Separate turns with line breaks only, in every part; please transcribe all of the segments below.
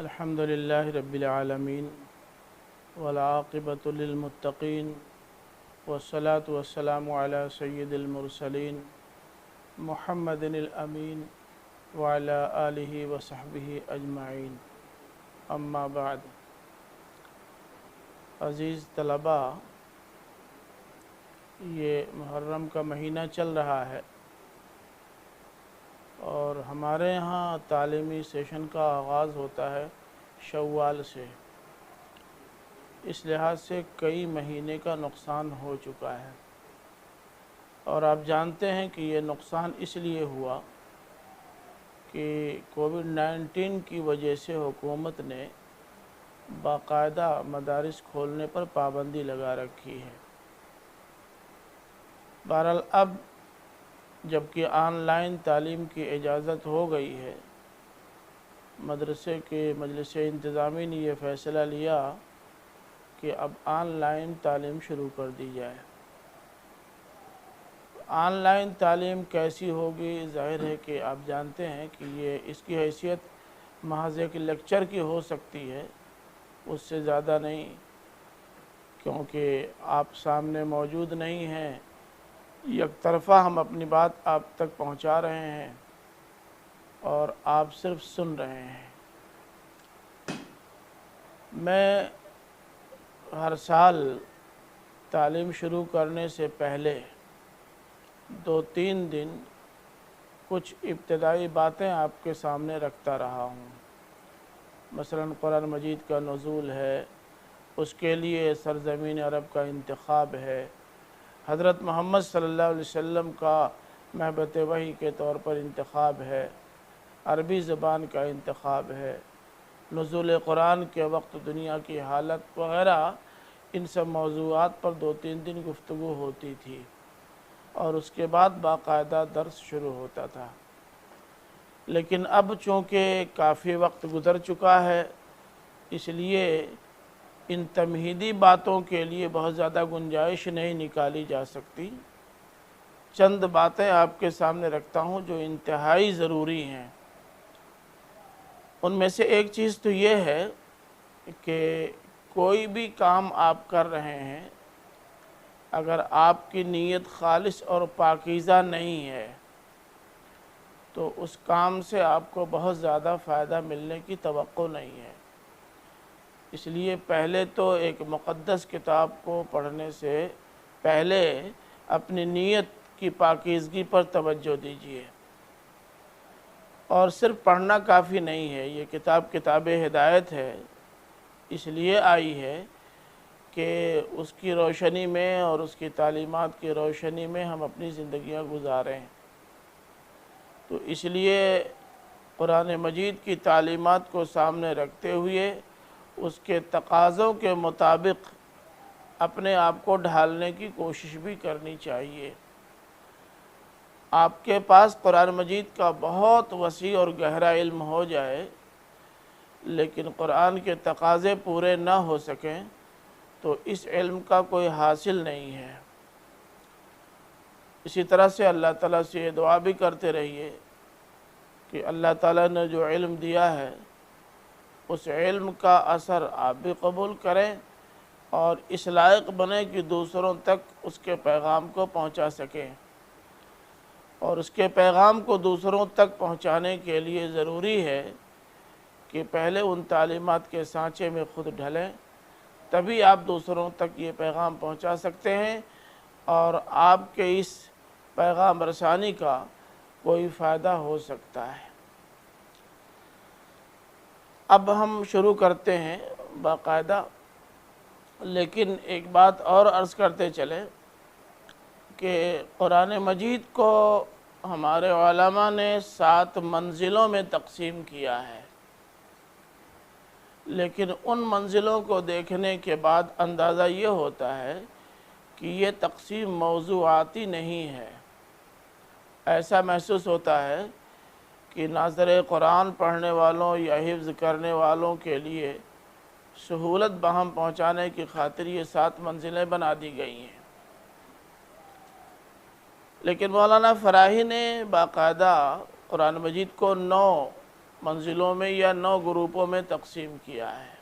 الحمد للہ رب العالمین والعاقبۃ للمتقین والصلاة والسلام علی سید المرسلین محمد الامین وعلی آلہ وصحبہ اجمعین، اما بعد۔ عزیز طلباء، یہ محرم کا مہینہ چل رہا ہے اور ہمارے ہاں تعلیمی سیشن کا آغاز ہوتا ہے شوال سے۔ اس لحاظ سے کئی مہینے کا نقصان ہو چکا ہے، اور آپ جانتے ہیں کہ یہ نقصان اس لیے ہوا کہ کووڈ-19 کی وجہ سے حکومت نے باقاعدہ مدارس کھولنے پر پابندی لگا رکھی ہے۔ بہرحال اب جبکہ آن لائن تعلیم کی اجازت ہو گئی ہے، مدرسے کے مجلس انتظامی نے یہ فیصلہ لیا کہ اب آن لائن تعلیم شروع کر دی جائے۔ آن لائن تعلیم کیسی ہوگی؟ ظاہر ہے کہ آپ جانتے ہیں کہ اس کی حیثیت محض ایک لیکچر کی ہو سکتی ہے، اس سے زیادہ نہیں، کیونکہ آپ سامنے موجود نہیں ہیں، یک طرفہ ہم اپنی بات آپ تک پہنچا رہے ہیں اور آپ صرف سن رہے ہیں۔ میں ہر سال تعلیم شروع کرنے سے پہلے 2-3 دن کچھ ابتدائی باتیں آپ کے سامنے رکھتا رہا ہوں۔ مثلا قرآن مجید کا نزول ہے، اس کے لیے سرزمین عرب کا انتخاب ہے، حضرت محمد صلی اللہ علیہ وسلم کا مہبت وحی کے طور پر انتخاب ہے، عربی زبان کا انتخاب ہے، نزول قرآن کے وقت دنیا کی حالت وغیرہ، ان سب موضوعات پر 2-3 دن گفتگو ہوتی تھی، اور اس کے بعد باقاعدہ درس شروع ہوتا تھا۔ لیکن اب چونکہ کافی وقت گزر چکا ہے، اس لیے ان تمہیدی باتوں کے لیے بہت زیادہ گنجائش نہیں نکالی جا سکتی۔ چند باتیں آپ کے سامنے رکھتا ہوں جو انتہائی ضروری ہیں۔ ان میں سے ایک چیز تو یہ ہے کہ کوئی بھی کام آپ کر رہے ہیں، اگر آپ کی نیت خالص اور پاکیزہ نہیں ہے تو اس کام سے آپ کو بہت زیادہ فائدہ ملنے کی توقع نہیں ہے۔ اس لیے پہلے تو ایک مقدس کتاب کو پڑھنے سے پہلے اپنی نیت کی پاکیزگی پر توجہ دیجیے۔ اور صرف پڑھنا کافی نہیں ہے، یہ کتاب ہدایت ہے، اس لیے آئی ہے کہ اس کی روشنی میں اور اس کی تعلیمات کی روشنی میں ہم اپنی زندگیاں گزاریں۔ تو اس لیے قرآن مجید کی تعلیمات کو سامنے رکھتے ہوئے اس کے تقاضوں کے مطابق اپنے آپ کو ڈھالنے کی کوشش بھی کرنی چاہیے۔ آپ کے پاس قرآن مجید کا بہت وسیع اور گہرا علم ہو جائے، لیکن قرآن کے تقاضے پورے نہ ہو سکیں تو اس علم کا کوئی حاصل نہیں ہے۔ اسی طرح سے اللہ تعالیٰ سے یہ دعا بھی کرتے رہیے کہ اللہ تعالیٰ نے جو علم دیا ہے اس علم کا اثر آپ بھی قبول کریں اور اس لائق بنیں کہ دوسروں تک اس کے پیغام کو پہنچا سکیں۔ اور اس کے پیغام کو دوسروں تک پہنچانے کے لیے ضروری ہے کہ پہلے ان تعلیمات کے سانچے میں خود ڈھلیں، تبھی آپ دوسروں تک یہ پیغام پہنچا سکتے ہیں اور آپ کے اس پیغام رسانی کا کوئی فائدہ ہو سکتا ہے۔ اب ہم شروع کرتے ہیں باقاعدہ، لیکن ایک بات اور عرض کرتے چلیں کہ قرآن مجید کو ہمارے علماء نے 7 منزلوں میں تقسیم کیا ہے، لیکن ان منزلوں کو دیکھنے کے بعد اندازہ یہ ہوتا ہے کہ یہ تقسیم موضوعاتی نہیں ہے۔ ایسا محسوس ہوتا ہے کہ ناظر قرآن پڑھنے والوں یا حفظ کرنے والوں کے لیے سہولت بہم پہنچانے کی خاطر یہ 7 منزلیں بنا دی گئی ہیں۔ لیکن مولانا فراہی نے باقاعدہ قرآن مجید کو 9 منزلوں میں یا 9 گروپوں میں تقسیم کیا ہے،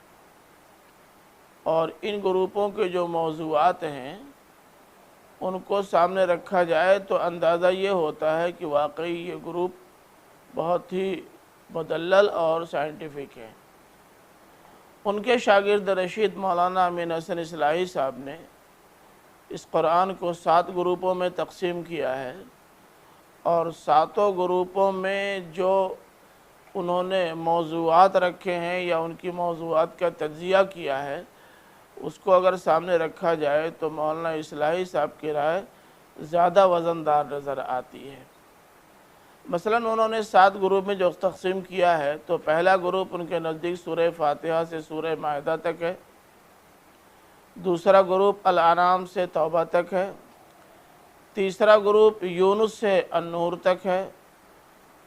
اور ان گروپوں کے جو موضوعات ہیں ان کو سامنے رکھا جائے تو اندازہ یہ ہوتا ہے کہ واقعی یہ گروپ بہت ہی مدلل اور سائنٹیفک ہے۔ ان کے شاگرد رشید مولانا امین حسن اصلاحی صاحب نے اس قرآن کو 7 گروپوں میں تقسیم کیا ہے، اور 7 گروپوں میں جو انہوں نے موضوعات رکھے ہیں یا ان کی موضوعات کا تجزیہ کیا ہے، اس کو اگر سامنے رکھا جائے تو مولانا اصلاحی صاحب کی رائے زیادہ وزندار نظر آتی ہے۔ مثلا انہوں نے 7 گروپ میں جو تقسیم کیا ہے، تو پہلا گروپ ان کے نزدیک سورہ فاتحہ سے سورہ مائدہ تک ہے، دوسرا گروپ الانعام سے توبہ تک ہے، تیسرا گروپ یونس سے النور تک ہے،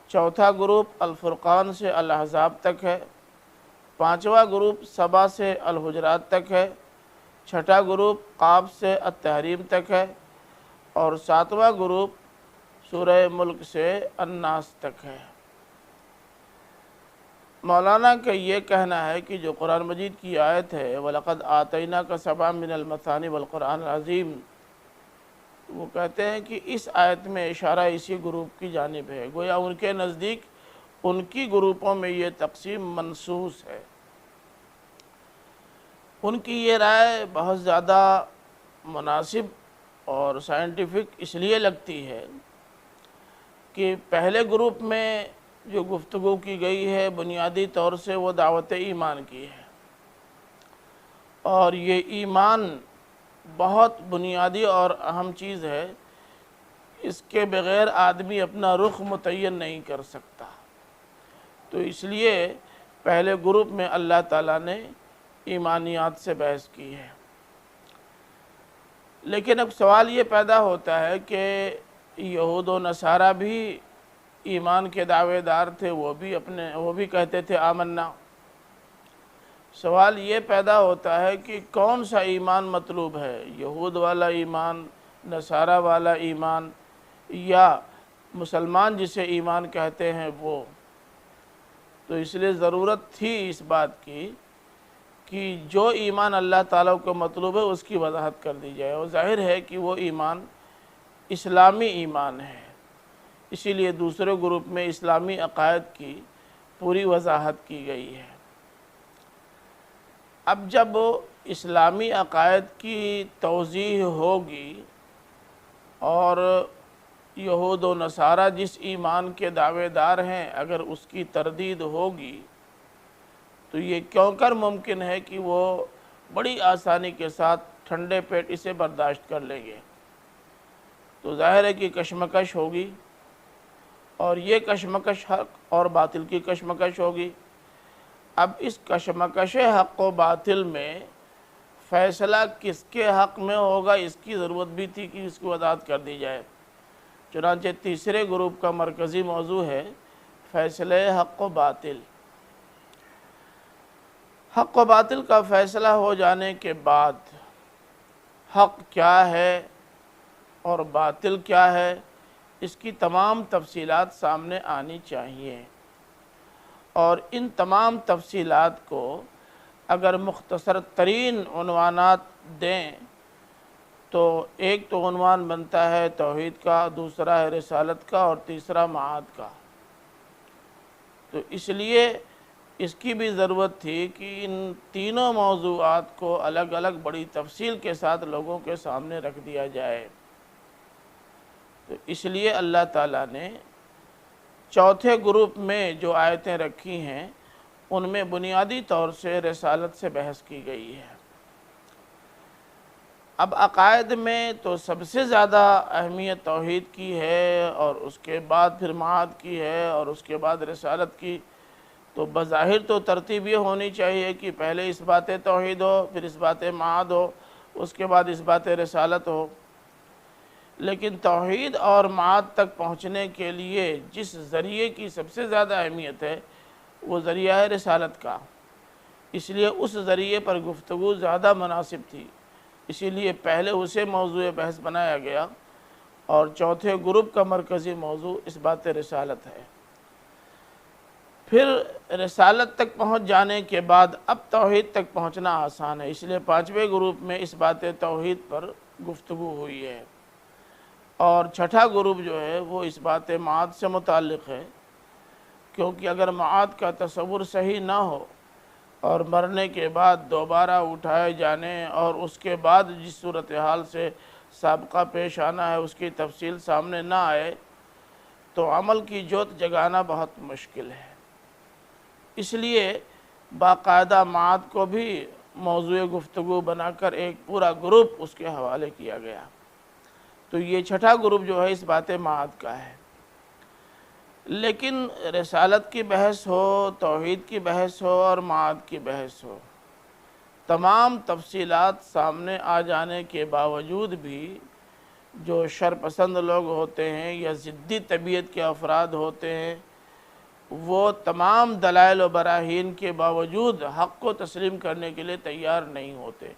چوتھا گروپ الفرقان سے الاحزاب تک ہے، پانچواں گروپ سبا سے الحجرات تک ہے، چھٹا گروپ قاف سے التحریم تک ہے، اور 7واں گروپ سورہ ملک سے الناس تک ہے۔ مولانا کا یہ کہنا ہے کہ جو قرآن مجید کی آیت ہے وَلَقَدْ آتَيْنَاكَ سَبْعًا مِنَ الْمَثَانِي وَالْقُرْآنِ الْعَظِيمِ، وہ کہتے ہیں کہ اس آیت میں اشارہ اسی گروپ کی جانب ہے، گویا ان کے نزدیک ان کی گروپوں میں یہ تقسیم منصوص ہے۔ ان کی یہ رائے بہت زیادہ مناسب اور سائنٹیفک اس لیے لگتی ہے کہ پہلے گروپ میں جو گفتگو کی گئی ہے بنیادی طور سے وہ دعوت ایمان کی ہے، اور یہ ایمان بہت بنیادی اور اہم چیز ہے، اس کے بغیر آدمی اپنا رخ متعین نہیں کر سکتا۔ تو اس لیے پہلے گروپ میں اللہ تعالیٰ نے ایمانیات سے بحث کی ہے۔ لیکن اب سوال یہ پیدا ہوتا ہے کہ یہود و نصارہ بھی ایمان کے دعوے دار تھے، وہ بھی کہتے تھے آمنا۔ سوال یہ پیدا ہوتا ہے کہ کون سا ایمان مطلوب ہے، یہود والا ایمان، نصارہ والا ایمان، یا مسلمان جسے ایمان کہتے ہیں وہ؟ تو اس لیے ضرورت تھی اس بات کی کہ جو ایمان اللہ تعالیٰ کو مطلوب ہے اس کی وضاحت کر دی جائے، اور ظاہر ہے کہ وہ ایمان اسلامی ایمان ہے، اسی لیے دوسرے گروپ میں اسلامی عقائد کی پوری وضاحت کی گئی ہے۔ اب جب اسلامی عقائد کی توضیح ہوگی اور یہود و نصارہ جس ایمان کے دعوے دار ہیں اگر اس کی تردید ہوگی تو یہ کیوں کر ممکن ہے کہ وہ بڑی آسانی کے ساتھ ٹھنڈے پیٹ اسے برداشت کر لیں گے؟ تو ظاہر ہے کہ کشمکش ہوگی، اور یہ کشمکش حق اور باطل کی کشمکش ہوگی۔ اب اس کشمکش حق و باطل میں فیصلہ کس کے حق میں ہوگا، اس کی ضرورت بھی تھی کہ اس کی وضاحت کر دی جائے۔ چنانچہ تیسرے گروپ کا مرکزی موضوع ہے فیصلہ حق و باطل۔ حق و باطل کا فیصلہ ہو جانے کے بعد حق کیا ہے اور باطل کیا ہے، اس کی تمام تفصیلات سامنے آنی چاہیے، اور ان تمام تفصیلات کو اگر مختصر ترین عنوانات دیں تو ایک تو عنوان بنتا ہے توحید کا، دوسرا ہے رسالت کا، اور تیسرا معاد کا۔ تو اس لیے اس کی بھی ضرورت تھی کہ ان تینوں موضوعات کو الگ الگ بڑی تفصیل کے ساتھ لوگوں کے سامنے رکھ دیا جائے۔ تو اس لیے اللہ تعالیٰ نے چوتھے گروپ میں جو آیتیں رکھی ہیں ان میں بنیادی طور سے رسالت سے بحث کی گئی ہے۔ اب عقائد میں تو سب سے زیادہ اہمیت توحید کی ہے، اور اس کے بعد پھر معاد کی ہے، اور اس کے بعد رسالت کی۔ تو بظاہر تو ترتیب یہ ہونی چاہیے کہ پہلے اس بات توحید ہو، پھر اس بات معاد ہو، اس کے بعد اس بات رسالت ہو۔ لیکن توحید اور معاد تک پہنچنے کے لیے جس ذریعے کی سب سے زیادہ اہمیت ہے وہ ذریعہ ہے رسالت کا، اس لیے اس ذریعے پر گفتگو زیادہ مناسب تھی، اسی لیے پہلے اسے موضوع بحث بنایا گیا، اور چوتھے گروپ کا مرکزی موضوع اس بات رسالت ہے۔ پھر رسالت تک پہنچ جانے کے بعد اب توحید تک پہنچنا آسان ہے، اس لیے 5ویں گروپ میں اس بات توحید پر گفتگو ہوئی ہے، اور چھٹا گروپ جو ہے وہ اس بات معاد سے متعلق ہے، کیونکہ اگر معاد کا تصور صحیح نہ ہو اور مرنے کے بعد دوبارہ اٹھائے جانے اور اس کے بعد جس صورتحال سے سابقہ پیش آنا ہے اس کی تفصیل سامنے نہ آئے تو عمل کی جوت جگانا بہت مشکل ہے۔ اس لیے باقاعدہ معاد کو بھی موضوع گفتگو بنا کر ایک پورا گروپ اس کے حوالے کیا گیا، تو یہ چھٹا گروپ جو ہے اس بات معاد کا ہے۔ لیکن رسالت کی بحث ہو، توحید کی بحث ہو اور معاد کی بحث ہو، تمام تفصیلات سامنے آ جانے کے باوجود بھی جو شرپسند لوگ ہوتے ہیں یا ضدی طبیعت کے افراد ہوتے ہیں، وہ تمام دلائل و براہین کے باوجود حق کو تسلیم کرنے کے لیے تیار نہیں ہوتے،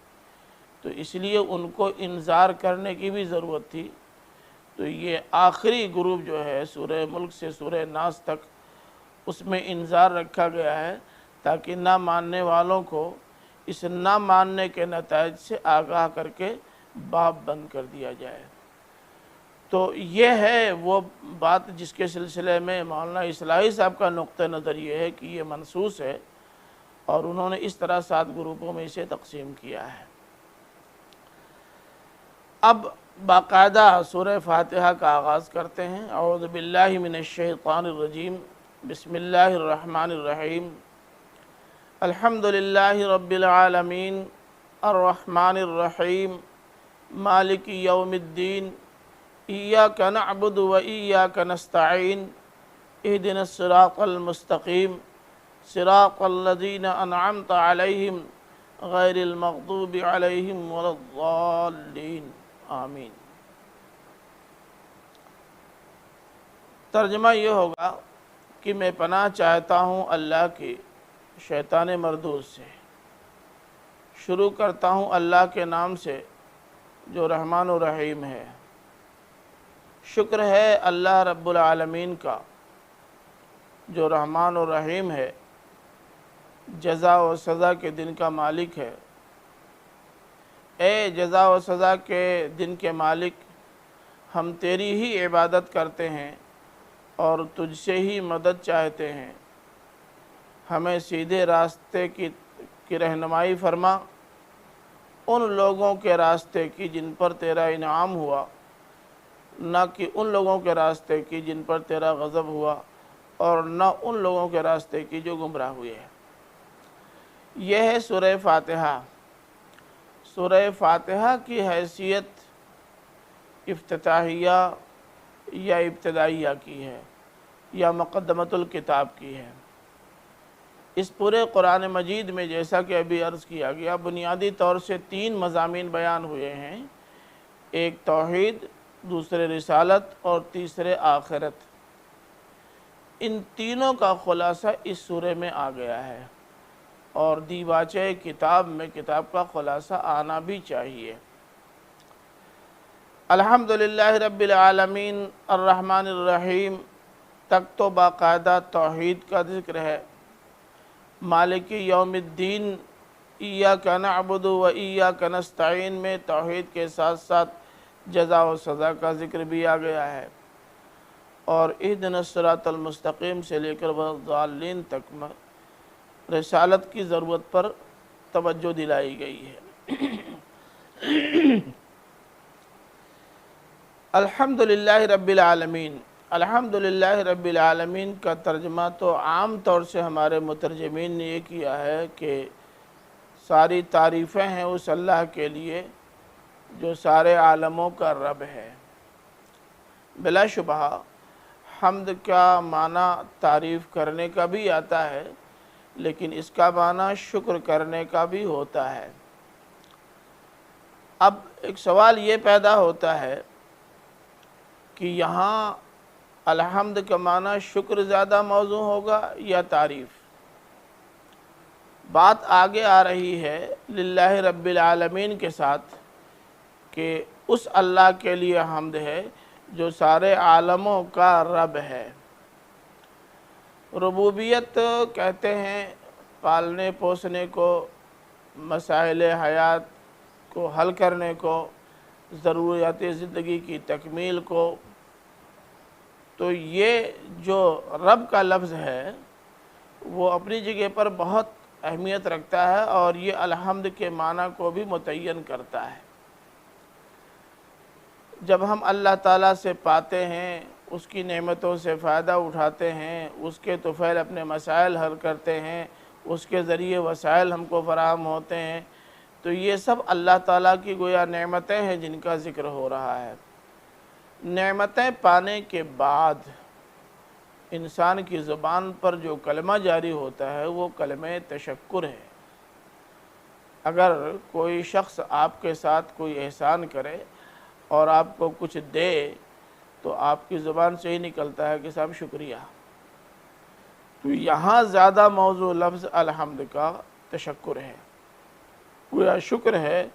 تو اس لیے ان کو انذار کرنے کی بھی ضرورت تھی۔ تو یہ آخری گروپ جو ہے سورہ ملک سے سورہ ناس تک، اس میں انذار رکھا گیا ہے تاکہ نہ ماننے والوں کو اس نہ ماننے کے نتائج سے آگاہ کر کے باب بند کر دیا جائے۔ تو یہ ہے وہ بات جس کے سلسلے میں مولانا اصلاحی صاحب کا نقطہ نظر یہ ہے کہ یہ منصوص ہے، اور انہوں نے اس طرح 7 گروپوں میں اسے تقسیم کیا ہے۔ اب باقاعدہ سورہ فاتحہ کا آغاز کرتے ہیں۔ اعوذ باللہ من الشیطان الرجیم، بسم اللہ الرحمن الرحیم، الحمدللہ رب العالمین، الرحمن الرحیم، مالک یوم الدین، ایاک نعبد و ایاک نستعین، اہدنا الصراط المستقیم، صراط الذین انعمت علیہم غیر المغضوب علیہم ولا الضالین، آمین۔ ترجمہ یہ ہوگا کہ میں پناہ چاہتا ہوں اللہ کی شیطان مردود سے۔ شروع کرتا ہوں اللہ کے نام سے جو رحمان و رحیم ہے۔ شکر ہے اللہ رب العالمین کا جو رحمان و رحیم ہے، جزا و سزا کے دن کا مالک ہے۔ اے جزا و سزا کے دن کے مالک، ہم تیری ہی عبادت کرتے ہیں اور تجھ سے ہی مدد چاہتے ہیں، ہمیں سیدھے راستے کی رہنمائی فرما، ان لوگوں کے راستے کی جن پر تیرا انعام ہوا، نہ کہ ان لوگوں کے راستے کی جن پر تیرا غضب ہوا، اور نہ ان لوگوں کے راستے کی جو گمراہ ہوئے ہیں۔ یہ ہے سورہ فاتحہ۔ سورہ فاتحہ کی حیثیت افتتاحیہ یا ابتدائیہ کی ہے یا مقدمۃ الکتاب کی ہے۔ اس پورے قرآن مجید میں جیسا کہ ابھی عرض کیا گیا، بنیادی طور سے 3 مضامین بیان ہوئے ہیں، ایک توحید، دوسرے رسالت اور تیسرے آخرت۔ ان تینوں کا خلاصہ اس سورے میں آ گیا ہے، اور دیباچہ کتاب میں کتاب کا خلاصہ آنا بھی چاہیے۔ الحمدللہ رب العالمین الرحمن الرحیم تک تو باقاعدہ توحید کا ذکر ہے۔ مالک یوم الدین، ایاک نعبد و ایاک نستعین میں توحید کے ساتھ ساتھ جزا و سزا کا ذکر بھی آ گیا ہے، اور اہدنا الصراط المستقیم سے لے کر والضالین تک میں رسالت کی ضرورت پر توجہ دلائی گئی ہے۔ الحمدللہ رب العالمین، الحمدللہ رب العالمین کا ترجمہ تو عام طور سے ہمارے مترجمین نے یہ کیا ہے کہ ساری تعریفیں ہیں اس اللہ کے لیے جو سارے عالموں کا رب ہے۔ بلا شبہ حمد کا معنی تعریف کرنے کا بھی آتا ہے، لیکن اس کا معنی شکر کرنے کا بھی ہوتا ہے۔ اب ایک سوال یہ پیدا ہوتا ہے کہ یہاں الحمد کا معنی شکر زیادہ موزوں ہوگا یا تعریف؟ بات آگے آ رہی ہے للہ رب العالمین کے ساتھ کہ اس اللہ کے لیے حمد ہے جو سارے عالموں کا رب ہے۔ ربوبیت کہتے ہیں پالنے پوسنے کو، مسائل حیات کو حل کرنے کو، ضروریات زندگی کی تکمیل کو۔ تو یہ جو رب کا لفظ ہے وہ اپنی جگہ پر بہت اہمیت رکھتا ہے، اور یہ الحمد کے معنی کو بھی متعین کرتا ہے۔ جب ہم اللہ تعالیٰ سے پاتے ہیں، اس کی نعمتوں سے فائدہ اٹھاتے ہیں، اس کے طفیل اپنے مسائل حل کرتے ہیں، اس کے ذریعے وسائل ہم کو فراہم ہوتے ہیں، تو یہ سب اللہ تعالیٰ کی گویا نعمتیں ہیں جن کا ذکر ہو رہا ہے۔ نعمتیں پانے کے بعد انسان کی زبان پر جو کلمہ جاری ہوتا ہے وہ کلمہ تشکر ہے۔ اگر کوئی شخص آپ کے ساتھ کوئی احسان کرے اور آپ کو کچھ دے تو آپ کی زبان سے ہی نکلتا ہے کہ صاحب شکریہ۔ تو یہاں زیادہ موضوع لفظ الحمد کا تشکر ہے، گویا شکر ہے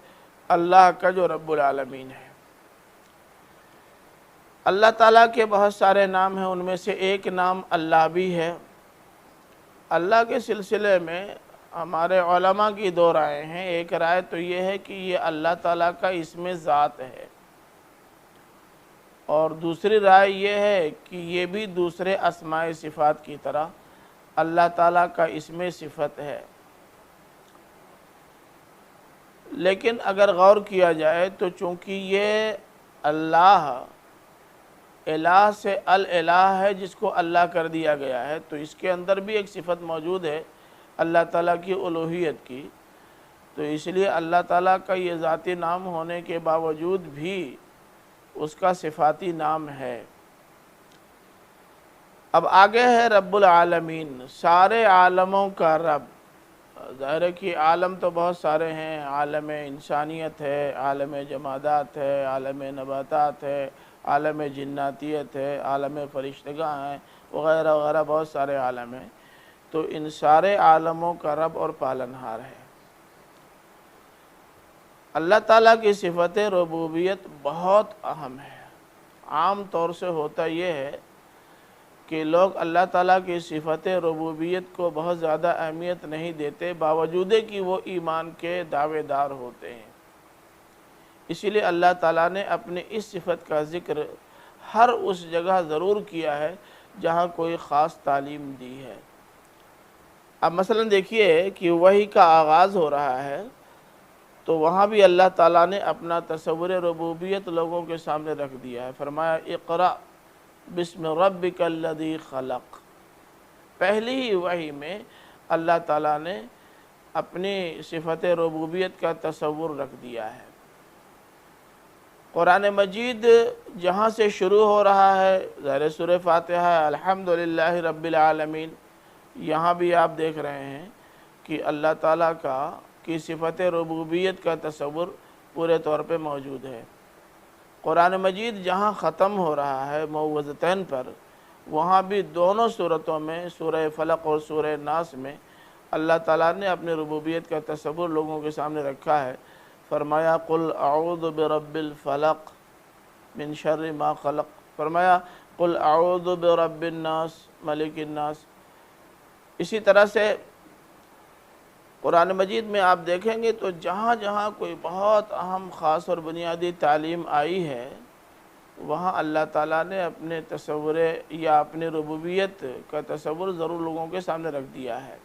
اللہ کا جو رب العالمین ہے۔ اللہ تعالیٰ کے بہت سارے نام ہیں، ان میں سے ایک نام اللہ بھی ہے۔ اللہ کے سلسلے میں ہمارے علماء کی دو رائے ہیں۔ ایک رائے تو یہ ہے کہ یہ اللہ تعالیٰ کا اسم ذات ہے، اور دوسری رائے یہ ہے کہ یہ بھی دوسرے اسماء صفات کی طرح اللہ تعالیٰ کا اسم صفت ہے۔ لیکن اگر غور کیا جائے تو چونکہ یہ اللہ الہ سے الالہ ہے، جس کو اللہ کر دیا گیا ہے، تو اس کے اندر بھی ایک صفت موجود ہے اللہ تعالیٰ کی الوہیت کی۔ تو اس لیے اللہ تعالیٰ کا یہ ذاتی نام ہونے کے باوجود بھی اس کا صفاتی نام ہے۔ اب آگے ہے رب العالمین، سارے عالموں کا رب۔ ظاہر ہے کہ عالم تو بہت سارے ہیں، عالم انسانیت ہے، عالم جمادات ہے، عالم نباتات ہے، عالم جناتیت ہے، عالم فرشتگاں ہیں، وغیرہ وغیرہ بہت سارے عالم ہیں۔ تو ان سارے عالموں کا رب اور پالنہار ہے۔ اللہ تعالیٰ کی صفت ربوبیت بہت اہم ہے۔ عام طور سے ہوتا یہ ہے کہ لوگ اللہ تعالیٰ کی صفت ربوبیت کو بہت زیادہ اہمیت نہیں دیتے، باوجود کہ وہ ایمان کے دعوے دار ہوتے ہیں۔ اسی لیے اللہ تعالیٰ نے اپنے اس صفت کا ذکر ہر اس جگہ ضرور کیا ہے جہاں کوئی خاص تعلیم دی ہے۔ اب مثلا دیکھیے کہ وحی کا آغاز ہو رہا ہے، تو وہاں بھی اللہ تعالیٰ نے اپنا تصور ربوبیت لوگوں کے سامنے رکھ دیا ہے۔ فرمایا اقرأ بسم ربک الذی خلق۔ پہلی ہی وحی میں اللہ تعالیٰ نے اپنی صفت ربوبیت کا تصور رکھ دیا ہے۔ قرآن مجید جہاں سے شروع ہو رہا ہے، ظاہر سورہ فاتحہ الحمدللہ رب العالمین، یہاں بھی آپ دیکھ رہے ہیں کہ اللہ تعالیٰ کی صفت ربوبیت کا تصور پورے طور پہ موجود ہے۔ قرآن مجید جہاں ختم ہو رہا ہے معوذتین پر، وہاں بھی دونوں صورتوں میں، سورہ فلق اور سورہ ناس میں، اللہ تعالیٰ نے اپنے ربوبیت کا تصور لوگوں کے سامنے رکھا ہے۔ فرمایا قل اعوذ برب الفلق من شر ما خلق، فرمایا قل اعوذ برب الناس ملک الناس۔ اسی طرح سے قرآن مجید میں آپ دیکھیں گے تو جہاں جہاں کوئی بہت اہم خاص اور بنیادی تعلیم آئی ہے، وہاں اللہ تعالیٰ نے اپنے تصور یا اپنی ربوبیت کا تصور ضرور لوگوں کے سامنے رکھ دیا ہے۔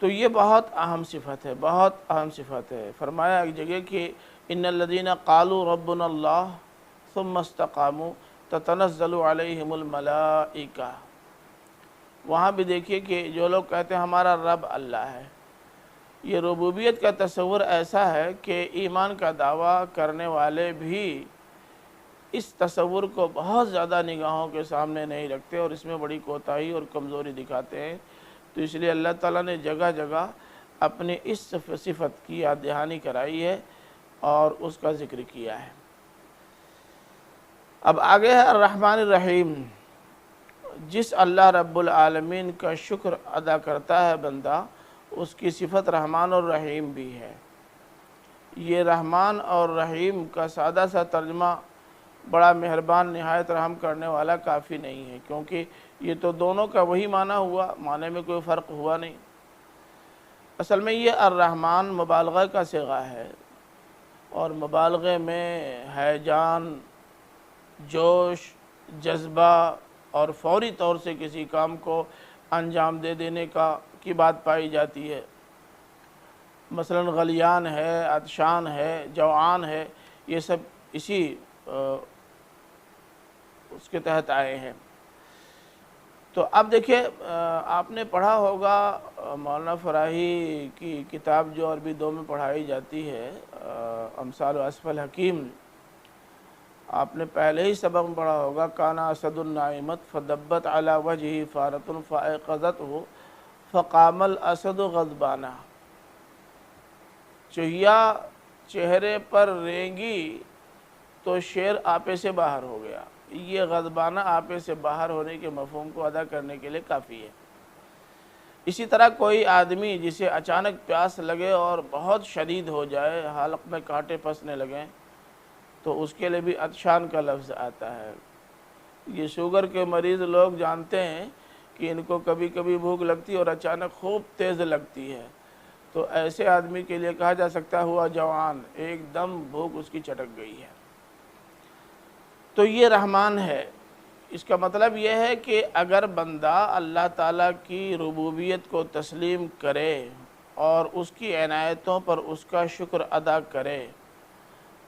تو یہ بہت اہم صفت ہے، بہت اہم صفت ہے۔ فرمایا ایک جگہ کہ ان الذین قالوا ربنا اللہ ثم استقاموا تتنزل علیہم الملائکہ۔ وہاں بھی دیکھیے کہ جو لوگ کہتے ہیں ہمارا رب اللہ ہے، یہ ربوبیت کا تصور ایسا ہے کہ ایمان کا دعویٰ کرنے والے بھی اس تصور کو بہت زیادہ نگاہوں کے سامنے نہیں رکھتے اور اس میں بڑی کوتاہی اور کمزوری دکھاتے ہیں۔ تو اس لیے اللہ تعالیٰ نے جگہ جگہ اپنی اس صفت کی یاد دہانی کرائی ہے اور اس کا ذکر کیا ہے۔ اب آگے ہے الرحمن الرحیم۔ جس اللہ رب العالمین کا شکر ادا کرتا ہے بندہ، اس کی صفت رحمان اور رحیم بھی ہے۔ یہ رحمان اور رحیم کا سادہ سا ترجمہ بڑا مہربان نہایت رحم کرنے والا کافی نہیں ہے، کیونکہ یہ تو دونوں کا وہی معنی ہوا، معنی میں کوئی فرق ہوا نہیں۔ اصل میں یہ الرحمن مبالغہ کا صیغہ ہے، اور مبالغے میں ہیجان، جوش، جذبہ اور فوری طور سے کسی کام کو انجام دے دینے کی بات پائی جاتی ہے۔ مثلا غلیان ہے، عطشان ہے، جوعان ہے، یہ سب اسی اس کے تحت آئے ہیں۔ تو اب دیکھیے، آپ نے پڑھا ہوگا مولانا فراہی کی کتاب جو عربی 2 میں پڑھائی جاتی ہے، امثال وصف الحکیم، آپ نے پہلے ہی سبق میں پڑھا ہوگا، کانا اسد النائمت فدبت علی وجہہ فارۃ فائقظتہ فقام الاسد غضبانہ۔ چہیا چہرے پر رینگی تو شیر آپے سے باہر ہو گیا۔ یہ غضبانہ آپے سے باہر ہونے کے مفہوم کو ادا کرنے کے لیے کافی ہے۔ اسی طرح کوئی آدمی جسے اچانک پیاس لگے اور بہت شدید ہو جائے، حلق میں کانٹے پھنسنے لگیں، تو اس کے لیے بھی عطشان کا لفظ آتا ہے۔ یہ شوگر کے مریض لوگ جانتے ہیں کہ ان کو کبھی کبھی بھوک لگتی ہے اور اچانک خوب تیز لگتی ہے، تو ایسے آدمی کے لیے کہا جا سکتا ہوا جوان، ایک دم بھوک اس کی چٹک گئی ہے۔ تو یہ رحمان ہے۔ اس کا مطلب یہ ہے کہ اگر بندہ اللہ تعالیٰ کی ربوبیت کو تسلیم کرے اور اس کی عنایتوں پر اس کا شکر ادا کرے،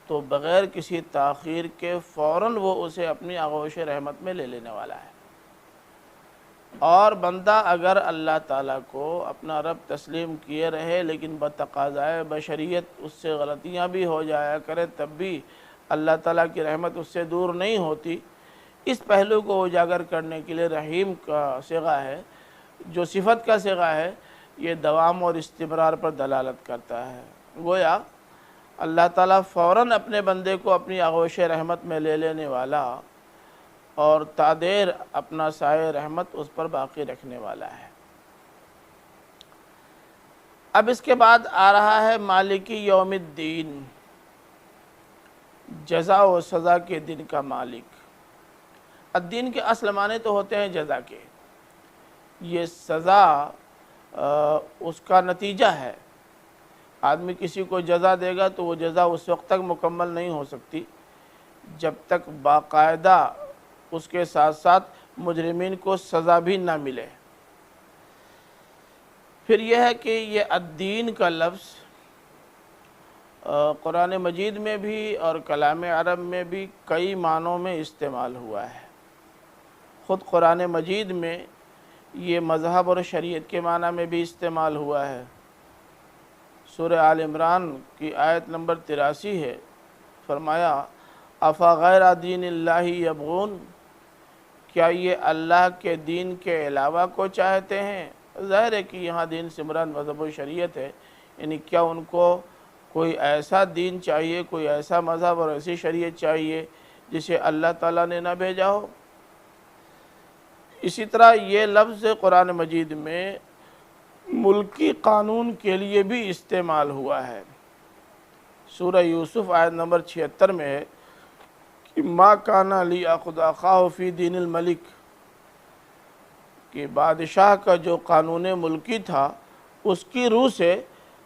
تو بغیر کسی تاخیر کے فوراً وہ اسے اپنی آغوش رحمت میں لے لینے والا ہے۔ اور بندہ اگر اللہ تعالیٰ کو اپنا رب تسلیم کیے رہے لیکن بتقاضائے بشریت اس سے غلطیاں بھی ہو جایا کرے، تب بھی اللہ تعالیٰ کی رحمت اس سے دور نہیں ہوتی۔ اس پہلو کو اجاگر کرنے کے لیے رحیم کا صیغہ ہے، جو صفت کا صیغہ ہے، یہ دوام اور استمرار پر دلالت کرتا ہے۔ گویا اللہ تعالیٰ فوراً اپنے بندے کو اپنی آغوش رحمت میں لے لینے والا اور تادیر اپنا سایہ رحمت اس پر باقی رکھنے والا ہے۔ اب اس کے بعد آ رہا ہے مالکی یوم الدین، جزا و سزا کے دن کا مالک۔ الدین کے اصل معنی تو ہوتے ہیں جزا کے، یہ سزا اس کا نتیجہ ہے۔ آدمی کسی کو جزا دے گا تو وہ جزا اس وقت تک مکمل نہیں ہو سکتی جب تک باقاعدہ اس کے ساتھ ساتھ مجرمین کو سزا بھی نہ ملے۔ پھر یہ ہے کہ یہ الدین کا لفظ قرآن مجید میں بھی اور کلام عرب میں بھی کئی معنوں میں استعمال ہوا ہے۔ خود قرآن مجید میں یہ مذہب اور شریعت کے معنی میں بھی استعمال ہوا ہے۔ سورہ آل عمران کی آیت نمبر 83 ہے، فرمایا افا غیر دین اللہ یبغون، کیا یہ اللہ کے دین کے علاوہ کو چاہتے ہیں؟ ظاہر ہے کہ یہاں دین سے مراد مذہب و شریعت ہے، یعنی کیا ان کو کوئی ایسا دین چاہیے، کوئی ایسا مذہب اور ایسی شریعت چاہیے جسے اللہ تعالیٰ نے نہ بھیجا ہو؟ اسی طرح یہ لفظ قرآن مجید میں ملکی قانون کے لیے بھی استعمال ہوا ہے۔ سورہ یوسف آیت نمبر 76 میں ہے کہ ما کان لیأخذ اخاہ فی دین الملک، کہ بادشاہ کا جو قانون ملکی تھا اس کی روح سے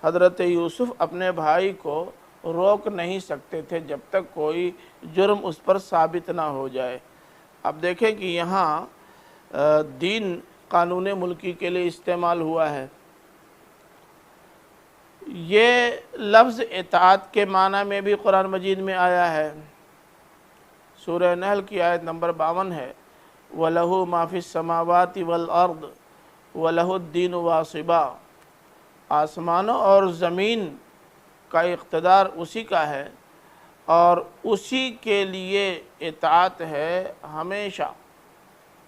حضرت یوسف اپنے بھائی کو روک نہیں سکتے تھے جب تک کوئی جرم اس پر ثابت نہ ہو جائے۔ اب دیکھیں کہ یہاں دین قانون ملکی کے لیے استعمال ہوا ہے۔ یہ لفظ اطاعت کے معنی میں بھی قرآن مجید میں آیا ہے۔ سورہ نحل کی آیت نمبر 52 ہے، وَلَهُ مَا فِي السَّمَاوَاتِ وَالْأَرْضِ وَلَهُ الدِّينُ وَاصِبًا، آسمانوں اور زمین کا اقتدار اسی کا ہے اور اسی کے لیے اطاعت ہے، ہمیشہ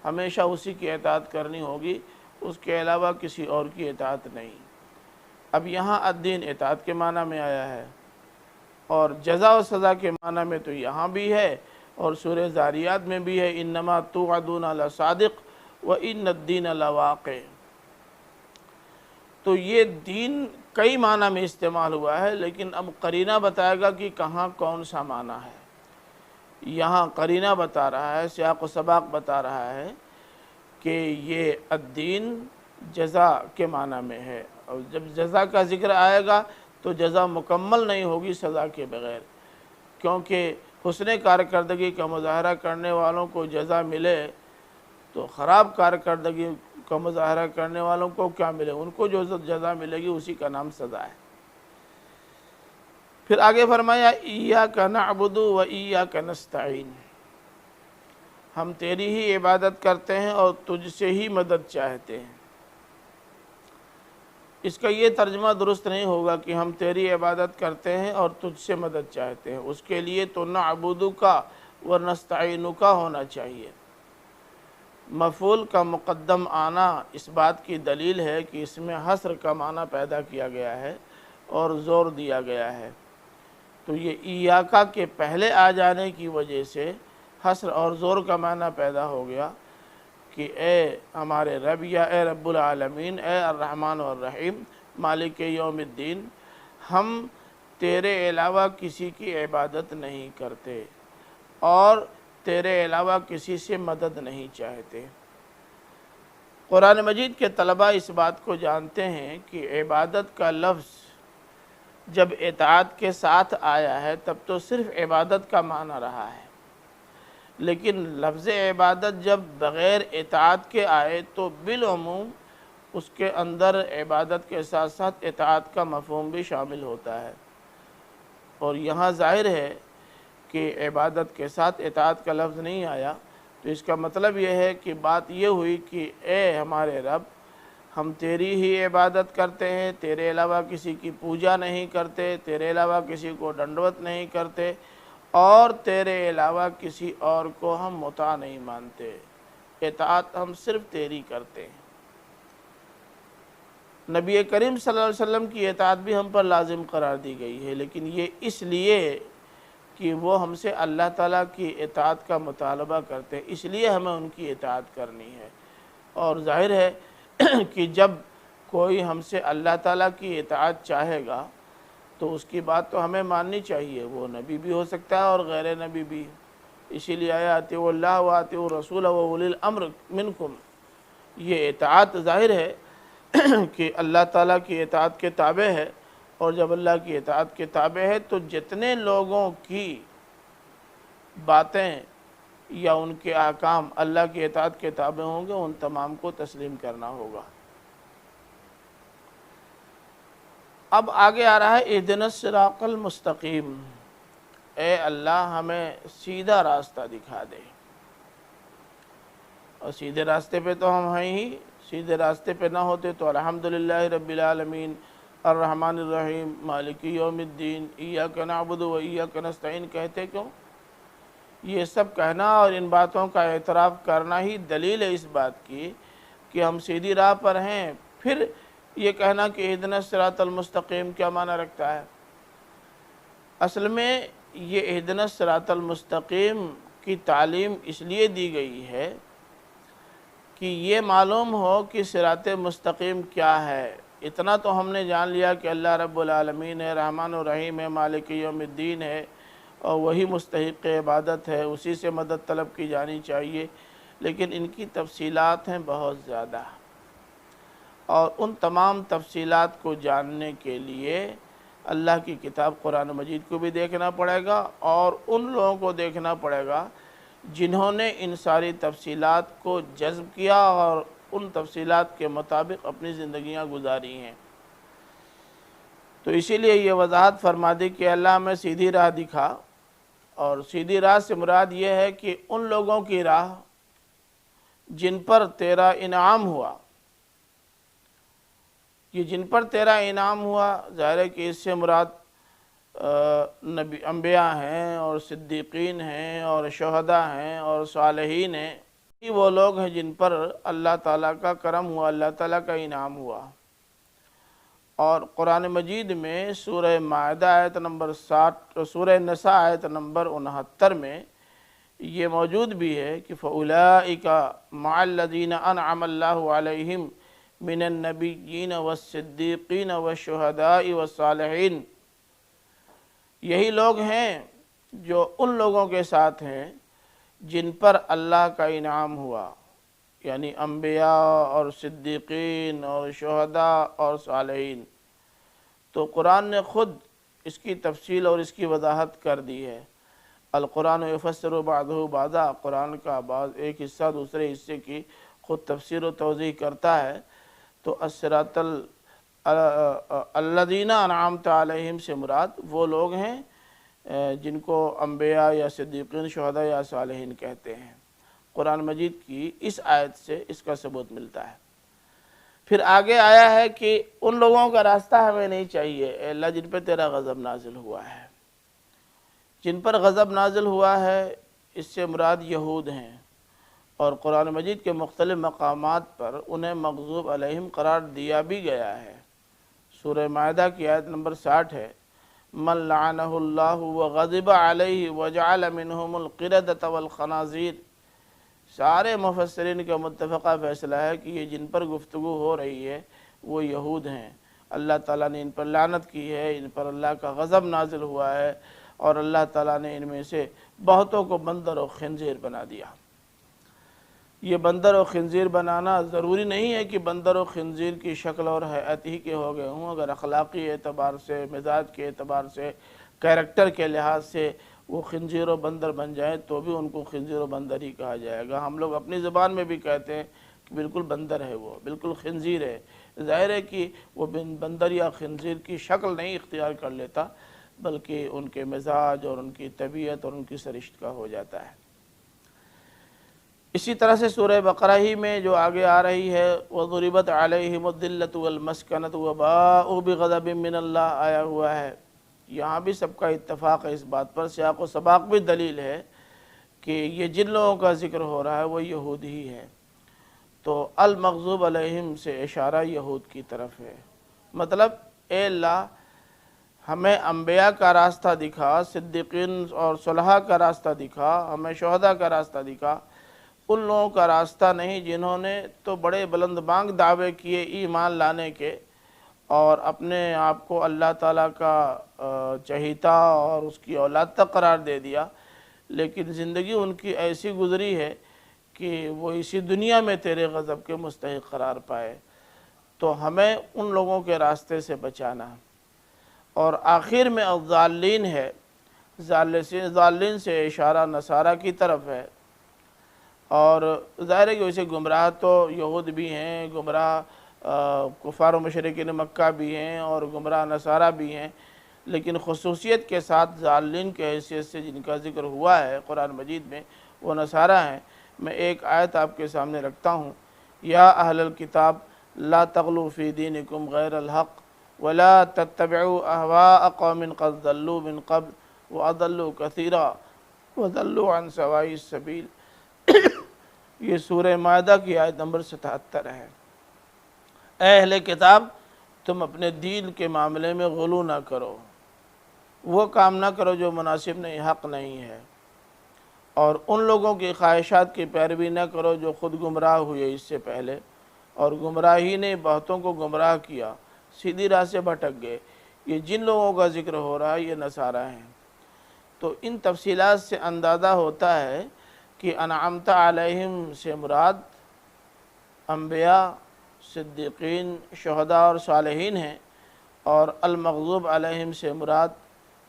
ہمیشہ اسی کی اطاعت کرنی ہوگی، اس کے علاوہ کسی اور کی اطاعت نہیں۔ اب یہاں الدین اطاعت کے معنی میں آیا ہے، اور جزا و سزا کے معنی میں تو یہاں بھی ہے اور سورہ ذاریات میں بھی ہے، انما توعدون لصادق وان الدین لواقع۔ تو یہ دین کئی معنی میں استعمال ہوا ہے، لیکن اب قرینہ بتائے گا کہ کہاں کون سا معنی ہے۔ یہاں قرینہ بتا رہا ہے، سیاق و سباق بتا رہا ہے کہ یہ الدین جزا کے معنی میں ہے، اور جب جزا کا ذکر آئے گا تو جزا مکمل نہیں ہوگی سزا کے بغیر، کیونکہ حسن کارکردگی کا مظاہرہ کرنے والوں کو جزا ملے تو خراب کارکردگی کا مظاہرہ کرنے والوں کو کیا ملے؟ ان کو جو جزا ملے گی اسی کا نام سزا ہے۔ پھر آگے فرمایا ایاک نعبد و ایاک نستعین، ہم تیری ہی عبادت کرتے ہیں اور تجھ سے ہی مدد چاہتے ہیں۔ اس کا یہ ترجمہ درست نہیں ہوگا کہ ہم تیری عبادت کرتے ہیں اور تجھ سے مدد چاہتے ہیں، اس کے لیے تو نعبد کا و نستعین کا ہونا چاہیے۔ مفعول کا مقدم آنا اس بات کی دلیل ہے کہ اس میں حصر کا معنی پیدا کیا گیا ہے اور زور دیا گیا ہے، تو یہ ایاکا کے پہلے آ جانے کی وجہ سے حصر اور زور کا معنی پیدا ہو گیا کہ اے ہمارے رب، یا اے رب العالمین، اے الرحمن والرحیم، مالک یوم الدین، ہم تیرے علاوہ کسی کی عبادت نہیں کرتے اور تیرے علاوہ کسی سے مدد نہیں چاہتے۔ قرآن مجید کے طلباء اس بات کو جانتے ہیں کہ عبادت کا لفظ جب اطاعت کے ساتھ آیا ہے تب تو صرف عبادت کا معنی رہا ہے، لیکن لفظ عبادت جب بغیر اطاعت کے آئے تو بالعموم اس کے اندر عبادت کے ساتھ ساتھ اطاعت کا مفہوم بھی شامل ہوتا ہے، اور یہاں ظاہر ہے کہ عبادت کے ساتھ اطاعت کا لفظ نہیں آیا، تو اس کا مطلب یہ ہے کہ بات یہ ہوئی کہ اے ہمارے رب، ہم تیری ہی عبادت کرتے ہیں، تیرے علاوہ کسی کی پوجا نہیں کرتے، تیرے علاوہ کسی کو ڈنڈوت نہیں کرتے، اور تیرے علاوہ کسی اور کو ہم مطاع نہیں مانتے، اطاعت ہم صرف تیری کرتے ہیں۔ نبی کریم صلی اللہ علیہ وسلم کی اطاعت بھی ہم پر لازم قرار دی گئی ہے، لیکن یہ اس لیے کہ وہ ہم سے اللہ تعالیٰ کی اطاعت کا مطالبہ کرتے ہیں، اس لیے ہمیں ان کی اطاعت کرنی ہے، اور ظاہر ہے کہ جب کوئی ہم سے اللہ تعالیٰ کی اطاعت چاہے گا تو اس کی بات تو ہمیں ماننی چاہیے، وہ نبی بھی ہو سکتا ہے اور غیر نبی بھی، اسی لیے آیا اطیعوا اللہ و اطیعوا الرسول و اولی الامر منکم، یہ اطاعت ظاہر ہے کہ اللہ تعالیٰ کی اطاعت کے تابع ہے، اور جب اللہ کی اطاعت کے تابع ہے تو جتنے لوگوں کی باتیں یا ان کے احکام اللہ کی اطاعت کے تابع ہوں گے ان تمام کو تسلیم کرنا ہوگا۔ اب آگے آ رہا ہے اہدنا الصراط المستقیم، اے اللہ ہمیں سیدھا راستہ دکھا دے، اور سیدھے راستے پہ تو ہم ہیں ہی، سیدھے راستے پہ نہ ہوتے تو الحمدللہ رب العالمین الرحمن الرحیم مالک یوم الدین ایاک نعبد و ایاک نستعین کہتے کیوں؟ یہ سب کہنا اور ان باتوں کا اعتراف کرنا ہی دلیل ہے اس بات کی کہ ہم سیدھی راہ پر ہیں۔ پھر یہ کہنا کہ اہدنا الصراط المستقیم کیا معنی رکھتا ہے؟ اصل میں یہ اہدنا الصراط المستقیم کی تعلیم اس لیے دی گئی ہے کہ یہ معلوم ہو کہ صراط مستقیم کیا ہے۔ اتنا تو ہم نے جان لیا کہ اللہ رب العالمین ہے، رحمان الرحیم ہے، مالک یوم الدین ہے، اور وہی مستحق عبادت ہے، اسی سے مدد طلب کی جانی چاہیے، لیکن ان کی تفصیلات ہیں بہت زیادہ، اور ان تمام تفصیلات کو جاننے کے لیے اللہ کی کتاب قرآن مجید کو بھی دیکھنا پڑے گا، اور ان لوگوں کو دیکھنا پڑے گا جنہوں نے ان ساری تفصیلات کو جذب کیا اور ان تفصیلات کے مطابق اپنی زندگیاں گزاری ہیں۔ تو اسی لیے یہ وضاحت فرما دی کہ اللہ ہمیں سیدھی راہ دکھا، اور سیدھی راہ سے مراد یہ ہے کہ ان لوگوں کی راہ جن پر تیرا انعام ہوا، یہ جن پر تیرا انعام ہوا ظاہر ہے کہ اس سے مراد نبی انبیاء ہیں اور صدیقین ہیں اور شہداء ہیں اور صالحین ہیں، یہ وہ لوگ ہیں جن پر اللہ تعالیٰ کا کرم ہوا، اللہ تعالیٰ کا انعام ہوا۔ اور قرآن مجید میں سورہ مائدہ آیت نمبر 60، سورہ نساء آیت نمبر 69 میں یہ موجود بھی ہے کہ فَأُولَئِكَ مَعَ الَّذِينَ أَنْعَمَ اللَّهُ عَلَيْهِمْ مِنَ النَّبِيِّينَ وَالصِّدِّيقِينَ وَالشُّهَدَاءِ وَالصَّالِحِينَ، یہی لوگ ہیں جو ان لوگوں کے ساتھ ہیں جن پر اللہ کا انعام ہوا، یعنی انبیاء اور صدیقین اور شہداء اور صالحین۔ تو قرآن نے خود اس کی تفصیل اور اس کی وضاحت کر دی ہے۔ القرآن یفسر بعضہ بعضا، قرآن کا بعض ایک حصہ دوسرے حصے کی خود تفسیر و توضیح کرتا ہے۔ تو الصراط الذین انعمت علیہم سے مراد وہ لوگ ہیں جن کو انبیاء یا صدیقین، شہداء یا صالحین کہتے ہیں۔ قرآن مجید کی اس آیت سے اس کا ثبوت ملتا ہے۔ پھر آگے آیا ہے کہ ان لوگوں کا راستہ ہمیں نہیں چاہیے اے اللہ جن پہ تیرا غضب نازل ہوا ہے۔ جن پر غضب نازل ہوا ہے اس سے مراد یہود ہیں، اور قرآن مجید کے مختلف مقامات پر انہیں مغضوب علیہم قرار دیا بھی گیا ہے۔ سورہ مائدہ کی آیت نمبر 60 ہے، من لعنہ اللہ وغضب علیہ وجعل منہم القردۃ والخنازیر۔ سارے مفسرین کا متفقہ فیصلہ ہے کہ یہ جن پر گفتگو ہو رہی ہے وہ یہود ہیں۔ اللہ تعالیٰ نے ان پر لعنت کی ہے، ان پر اللہ کا غضب نازل ہوا ہے، اور اللہ تعالیٰ نے ان میں سے بہتوں کو بندر و خنزیر بنا دیا۔ یہ بندر و خنزیر بنانا ضروری نہیں ہے کہ بندر و خنزیر کی شکل اور حیت ہی کے ہو گئے ہوں، اگر اخلاقی اعتبار سے، مزاج کے اعتبار سے، کیریکٹر کے لحاظ سے وہ خنزیر و بندر بن جائیں تو بھی ان کو خنزیر و بندر ہی کہا جائے گا۔ ہم لوگ اپنی زبان میں بھی کہتے ہیں کہ بالکل بندر ہے، وہ بالکل خنزیر ہے۔ ظاہر ہے کہ وہ بندر یا خنزیر کی شکل نہیں اختیار کر لیتا، بلکہ ان کے مزاج اور ان کی طبیعت اور ان کی سرشت کا ہو جاتا ہے۔ اسی طرح سے سورہ بقرہ ہی میں جو آگے آ رہی ہے وَضُرِبَتْ عَلَيْهِمُ الذِّلَّةُ وَالْمَسْكَنَةُ وَبَاءُوا بِغَضَبٍ مِّنَ اللَّهِ آیا ہوا ہے۔ یہاں بھی سب کا اتفاق ہے اس بات پر، سیاق و سباق بھی دلیل ہے کہ یہ جن لوگوں کا ذکر ہو رہا ہے وہ یہود ہی ہے۔ تو المغضوب علیہم سے اشارہ یہود کی طرف ہے، مطلب اے اللہ ہمیں انبیاء کا راستہ دکھا، صدیقین اور صلحاء کا راستہ دکھا، ہمیں شہداء کا راستہ دکھا، ان لوگوں کا راستہ نہیں جنہوں نے تو بڑے بلند بانگ دعوے کیے ایمان لانے کے، اور اپنے آپ کو اللہ تعالیٰ کا چہیتا اور اس کی اولاد تک قرار دے دیا، لیکن زندگی ان کی ایسی گزری ہے کہ وہ اسی دنیا میں تیرے غضب کے مستحق قرار پائے۔ تو ہمیں ان لوگوں کے راستے سے بچانا۔ اور آخر میں الضالین ہے، ضالین سے اشارہ نصارہ کی طرف ہے، اور ظاہر ہے کہ ویسے گمراہ تو یہود بھی ہیں، گمراہ کفار و مشرکین مکہ بھی ہیں، اور گمراہ نصارہ بھی ہیں، لیکن خصوصیت کے ساتھ ضالین کے حیثیت سے جن کا ذکر ہوا ہے قرآن مجید میں وہ نصارہ ہیں۔ میں ایک آیت آپ کے سامنے رکھتا ہوں، یا اہل الکتاب لا تغلوا فی دینکم غیر الحق ولا تتبعوا اہواء قوم قد ضلوا من قبل واضلوا کثیرا وضلوا عن سواء السبیل۔ یہ سورہ مائدہ کی آیت نمبر 77 ہے۔ اے اہل کتاب تم اپنے دین کے معاملے میں غلو نہ کرو، وہ کام نہ کرو جو مناسب نہیں، حق نہیں ہے، اور ان لوگوں کی خواہشات کی پیروی نہ کرو جو خود گمراہ ہوئے اس سے پہلے، اور گمراہی نے بہتوں کو گمراہ کیا، سیدھی راہ سے بھٹک گئے۔ یہ جن لوگوں کا ذکر ہو رہا ہے یہ نصارہ ہیں۔ تو ان تفصیلات سے اندازہ ہوتا ہے کہ انعمت علیہم سے مراد انبیاء، صدیقین، شہداء اور صالحین ہیں، اور المغضوب علیہم سے مراد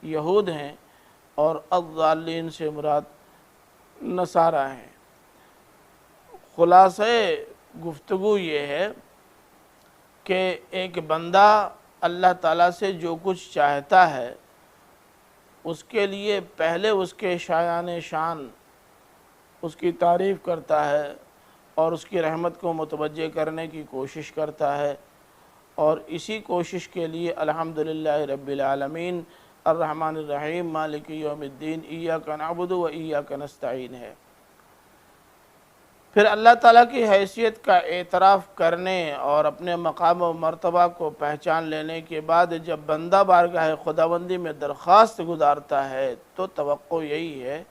یہود ہیں، اور الضالین سے مراد نصارہ ہیں۔ خلاصہ گفتگو یہ ہے کہ ایک بندہ اللہ تعالیٰ سے جو کچھ چاہتا ہے اس کے لیے پہلے اس کے شایان شان اس کی تعریف کرتا ہے، اور اس کی رحمت کو متوجہ کرنے کی کوشش کرتا ہے، اور اسی کوشش کے لیے الحمدللہ رب العالمین الرحمن الرحیم مالک یوم الدین ایاک نعبد و ایاک نستعین ہے۔ پھر اللہ تعالیٰ کی حیثیت کا اعتراف کرنے اور اپنے مقام و مرتبہ کو پہچان لینے کے بعد جب بندہ بارگاہ خداوندی میں درخواست گزارتا ہے تو توقع یہی ہے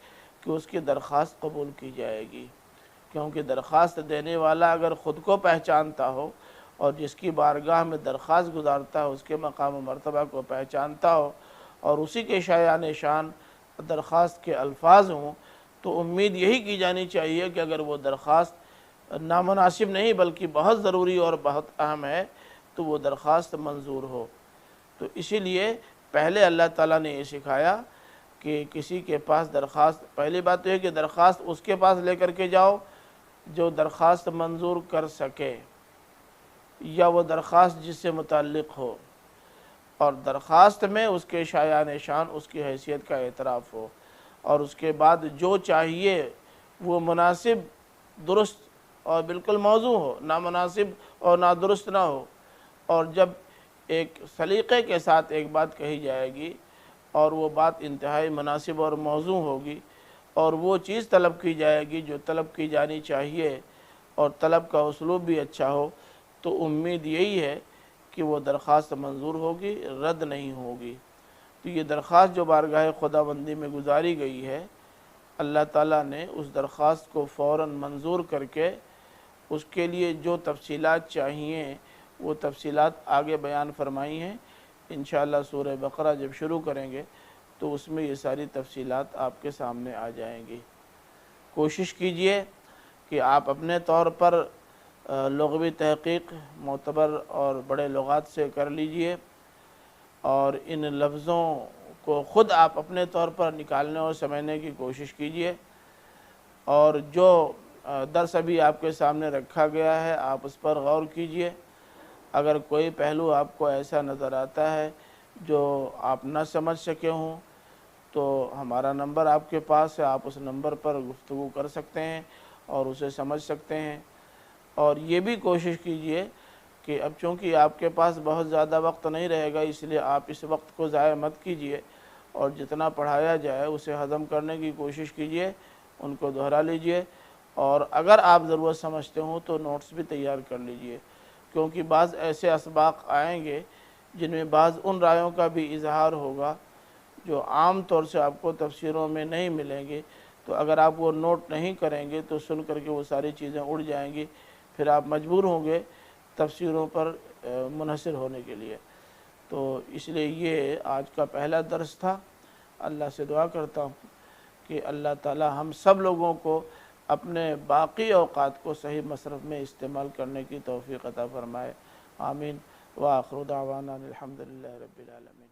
کہ اس کی درخواست قبول کی جائے گی، کیونکہ درخواست دینے والا اگر خود کو پہچانتا ہو اور جس کی بارگاہ میں درخواست گزارتا ہے اس کے مقام و مرتبہ کو پہچانتا ہو اور اسی کے شایان شان درخواست کے الفاظ ہوں تو امید یہی کی جانی چاہیے کہ اگر وہ درخواست نامناسب نہیں بلکہ بہت ضروری اور بہت اہم ہے تو وہ درخواست منظور ہو۔ تو اسی لیے پہلے اللہ تعالیٰ نے یہ سکھایا کہ کسی کے پاس درخواست، پہلی بات تو یہ کہ درخواست اس کے پاس لے کر کے جاؤ جو درخواست منظور کر سکے یا وہ درخواست جس سے متعلق ہو، اور درخواست میں اس کے شایان شان، اس کی حیثیت کا اعتراف ہو، اور اس کے بعد جو چاہیے وہ مناسب، درست اور بالکل موزوں ہو، نامناسب اور نادرست نہ ہو۔ اور جب ایک سلیقے کے ساتھ ایک بات کہی جائے گی اور وہ بات انتہائی مناسب اور موزوں ہوگی اور وہ چیز طلب کی جائے گی جو طلب کی جانی چاہیے اور طلب کا اسلوب بھی اچھا ہو، تو امید یہی ہے کہ وہ درخواست منظور ہوگی، رد نہیں ہوگی۔ تو یہ درخواست جو بارگاہ خداوندی میں گزاری گئی ہے، اللہ تعالیٰ نے اس درخواست کو فوراً منظور کر کے اس کے لیے جو تفصیلات چاہیے وہ تفصیلات آگے بیان فرمائی ہیں۔ انشاءاللہ سورہ بقرہ جب شروع کریں گے تو اس میں یہ ساری تفصیلات آپ کے سامنے آ جائیں گی۔ کوشش کیجئے کہ آپ اپنے طور پر لغوی تحقیق معتبر اور بڑے لغات سے کر لیجئے اور ان لفظوں کو خود آپ اپنے طور پر نکالنے اور سمجھنے کی کوشش کیجئے، اور جو درس ابھی آپ کے سامنے رکھا گیا ہے آپ اس پر غور کیجئے۔ اگر کوئی پہلو آپ کو ایسا نظر آتا ہے جو آپ نہ سمجھ سکے ہوں تو ہمارا نمبر آپ کے پاس ہے، آپ اس نمبر پر گفتگو کر سکتے ہیں اور اسے سمجھ سکتے ہیں۔ اور یہ بھی کوشش کیجئے کہ اب چونکہ آپ کے پاس بہت زیادہ وقت نہیں رہے گا، اس لیے آپ اس وقت کو ضائع مت کیجئے اور جتنا پڑھایا جائے اسے ہضم کرنے کی کوشش کیجئے، ان کو دہرا لیجئے، اور اگر آپ ضرورت سمجھتے ہوں تو نوٹس بھی تیار کر لیجئے، کیونکہ بعض ایسے اسباق آئیں گے جن میں بعض ان رائوں کا بھی اظہار ہوگا جو عام طور سے آپ کو تفسیروں میں نہیں ملیں گے۔ تو اگر آپ وہ نوٹ نہیں کریں گے تو سن کر کے وہ ساری چیزیں اڑ جائیں گی، پھر آپ مجبور ہوں گے تفسیروں پر منحصر ہونے کے لیے۔ تو اس لیے یہ آج کا پہلا درس تھا۔ اللہ سے دعا کرتا ہوں کہ اللہ تعالی ہم سب لوگوں کو اپنے باقی اوقات کو صحیح مصرف میں استعمال کرنے کی توفیق عطا فرمائے۔ آمین۔ وآخر دعوانا الحمدللہ رب العالمین۔